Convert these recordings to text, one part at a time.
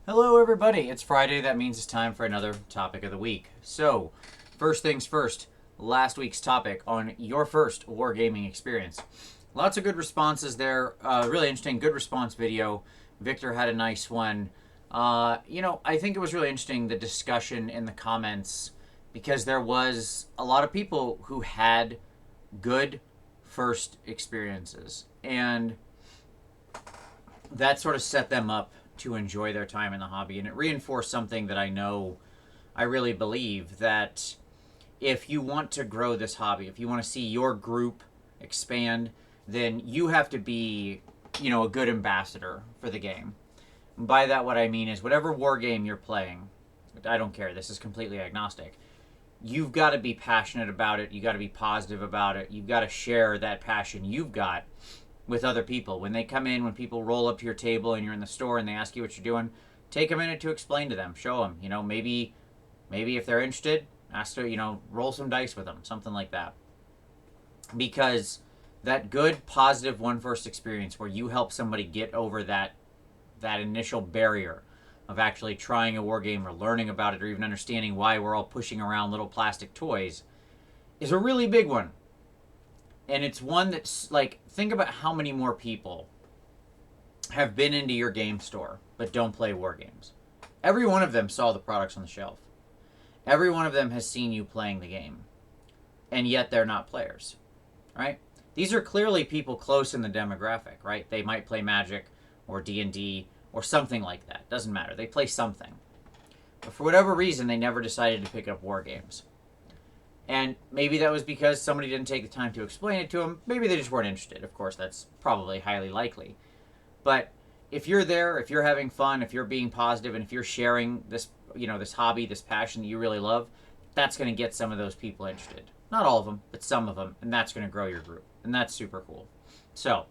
Hello, everybody. It's Friday. That means it's time for another topic of the week. So, first things first, last week's topic on your first wargaming experience. Lots of good responses there. Really interesting, good response video. Victor had a nice one. I think it was really interesting, the discussion in the comments, because there was a lot of people who had good first experiences. And that sort of set them up to enjoy their time in the hobby. And it reinforced something that I really believe, that if you want to grow this hobby, if you want to see your group expand, then you have to be, a good ambassador for the game. And by that, what I mean is whatever war game you're playing, I don't care. This is completely agnostic. You've got to be passionate about it. You got to be positive about it. You've got to share that passion you've got with other people. When they come in, when people roll up to your table and you're in the store and they ask you what you're doing, take a minute to explain to them. Show them. Maybe if they're interested, ask to, roll some dice with them, something like that. Because that good, positive one first experience where you help somebody get over that initial barrier of actually trying a war game or learning about it or even understanding why we're all pushing around little plastic toys is a really big one. And it's one that's like, think about how many more people have been into your game store but don't play war games. Every one of them saw the products on the shelf. Every one of them has seen you playing the game. And yet they're not players, right? These are clearly people close in the demographic, right? They might play Magic or D&D or something like that. Doesn't matter. They play something. But for whatever reason, they never decided to pick up war games. And maybe that was because somebody didn't take the time to explain it to them. Maybe they just weren't interested. Of course, that's probably highly likely. But if you're there, if you're having fun, if you're being positive, and if you're sharing this, this hobby, this passion that you really love, that's going to get some of those people interested. Not all of them, but some of them. And that's going to grow your group. And that's super cool. So,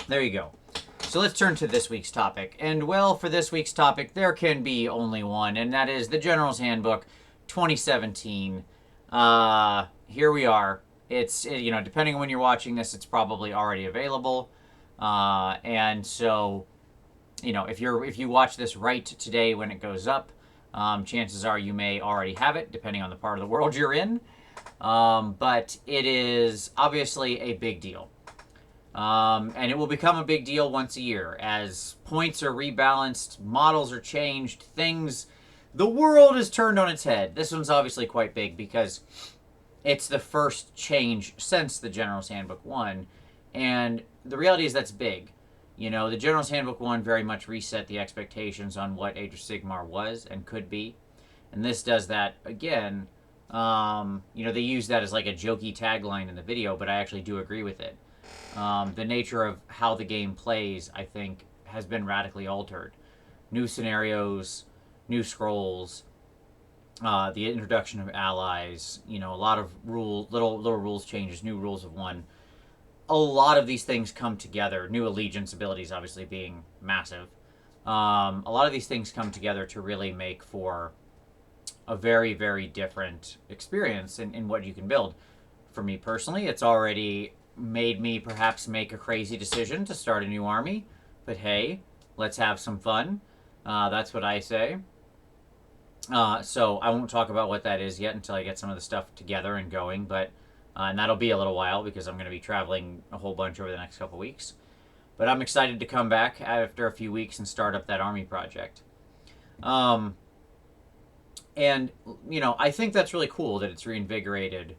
there you go. So let's turn to this week's topic. And well, for this week's topic, there can be only one. And that is the General's Handbook 2017. Here we are. It's, depending on when you're watching this, it's probably already available. And so, if you watch this right today when it goes up, chances are you may already have it, depending on the part of the world you're in. But it is obviously a big deal. And it will become a big deal once a year as points are rebalanced, models are changed, the world is turned on its head. This one's obviously quite big because it's the first change since the General's Handbook 1. And the reality is that's big. The General's Handbook 1 very much reset the expectations on what Age of Sigmar was and could be. And this does that again. They use that as like a jokey tagline in the video, but I actually do agree with it. The nature of how the game plays, I think, has been radically altered. New scenarios, new scrolls, the introduction of allies, a lot of little rules changes, new rules of one. A lot of these things come together. New allegiance abilities, obviously, being massive. A lot of these things come together to really make for a very, very different experience in what you can build. For me personally, it's already made me perhaps make a crazy decision to start a new army. But hey, let's have some fun. That's what I say. So I won't talk about what that is yet until I get some of the stuff together and going, but and that'll be a little while because I'm going to be traveling a whole bunch over the next couple weeks. But I'm excited to come back after a few weeks and start up that army project. And, I think that's really cool that it's reinvigorated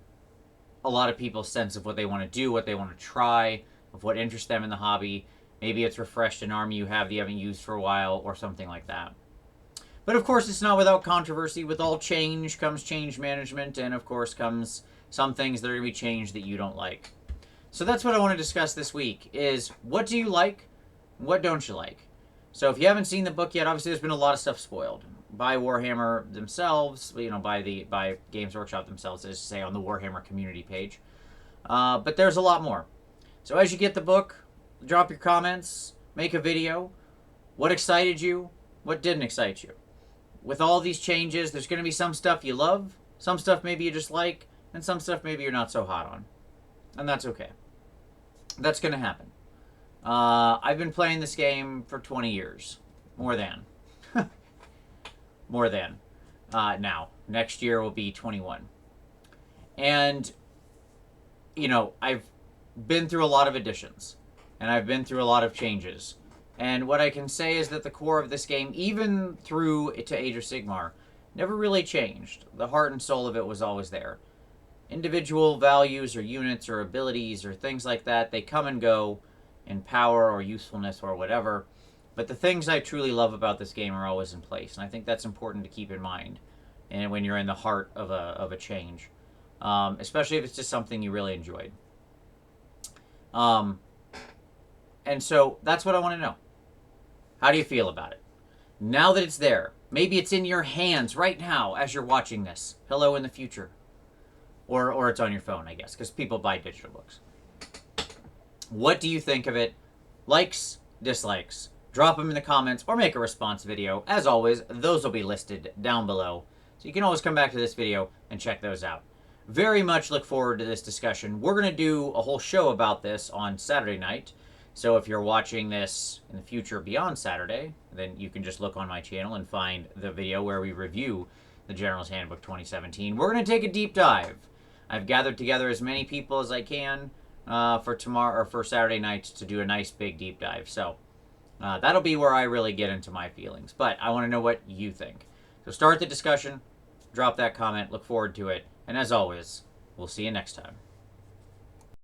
a lot of people's sense of what they want to do, what they want to try, of what interests them in the hobby. Maybe it's refreshed an army you haven't used for a while or something like that. But of course, it's not without controversy. With all change comes change management, and of course comes some things that are going to be changed that you don't like. So that's what I want to discuss this week, is what do you like, what don't you like? So if you haven't seen the book yet, obviously there's been a lot of stuff spoiled by Warhammer themselves, by Games Workshop themselves, as say on the Warhammer community page. But there's a lot more. So as you get the book, drop your comments, make a video. What excited you? What didn't excite you? With all these changes, there's going to be some stuff you love, some stuff maybe you just like, and some stuff maybe you're not so hot on. And that's okay. That's going to happen. I've been playing this game for 20 years. More than. More than now. Next year will be 21. And, I've been through a lot of editions, and I've been through a lot of changes. And what I can say is that the core of this game, even through to Age of Sigmar, never really changed. The heart and soul of it was always there. Individual values or units or abilities or things like that, they come and go in power or usefulness or whatever. But the things I truly love about this game are always in place, and I think that's important to keep in mind. And when you're in the heart of a change, especially if it's just something you really enjoyed. And so that's what I want to know. How do you feel about it? Now that it's there, maybe it's in your hands right now as you're watching this. Hello in the future. Or it's on your phone, I guess, because people buy digital books. What do you think of it? Likes, dislikes. Drop them in the comments or make a response video. As always, those will be listed down below. So you can always come back to this video and check those out. Very much look forward to this discussion. We're going to do a whole show about this on Saturday night. So if you're watching this in the future beyond Saturday, then you can just look on my channel and find the video where we review the General's Handbook 2017. We're going to take a deep dive. I've gathered together as many people as I can for tomorrow or for Saturday night to do a nice big deep dive. So that'll be where I really get into my feelings. But I want to know what you think. So start the discussion, drop that comment, look forward to it. And as always, we'll see you next time.